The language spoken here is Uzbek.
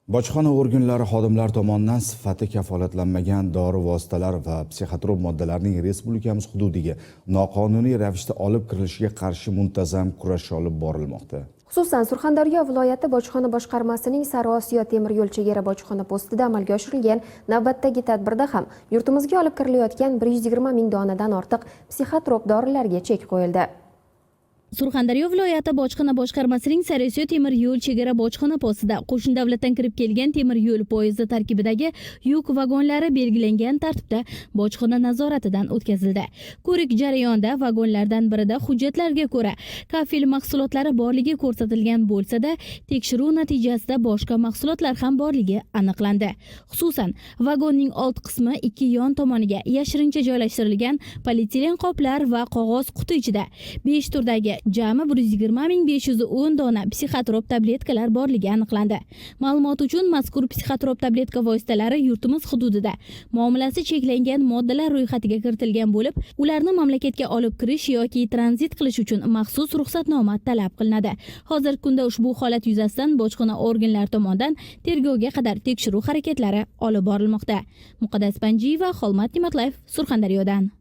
Bojxona organlari xodimlari tomonidan sifati kafolatlanmagan dori vositalari va psixotrop moddalarning respublikamiz hududiga noqonuniy ravishda olib kirilishiga qarshi muntazam kurash olib borilmoqda. Xususan, Surxondaryo viloyati bojxona boshqarmasining Sariosiyo temir yo'l chegara bojxona postida amalga oshirilgan navbatdagi tadbirda ham yurtimizga olib kirilayotgan 120 ming donadan ortiq psixotrop dorilarga chek qo'yildi. Surxondaryo viloyati bojxona boshqarmasining Sariosiyo temir yo'l chegara bojxona postida qo'shni davlatdan kirib kelgan temir yo'l poyezdi tarkibidagi yuk vagonlari belgilangan tartibda bojxona nazoratidan o'tkazildi. Ko'rik jarayonida vagonlardan birida hujjatlarga ko'ra kafil mahsulotlari borligi ko'rsatilgan bo'lsa-da, tekshiruv natijasida boshqa mahsulotlar ham borligi aniqlandi. Xususan, vagonning old qismi ikki yon tomoniga yashirincha joylashtirilgan polietilen qoplar va qog'oz quti ichida 5 turdagi jami 120.510 dona psixotrop tabletkalar borligi aniqlandi. Ma'lumot uchun, mazkur psixotrop tabletka vositalari yurtimiz hududida muomalasi cheklangan moddalar ro'yxatiga kiritilgan bo'lib, ularni mamlakatga olib kirish yoki tranzit qilish uchun maxsus ruxsatnoma talab qilinadi. Hozirgi kunda ushbu holat yuzasidan bojxona organlari tomonidan tergovga qadar tekshiruv harakatlari olib borilmoqda. Muqaddas Panjiyeva, Xolmat Ne'matlayev, Surxondaryodan.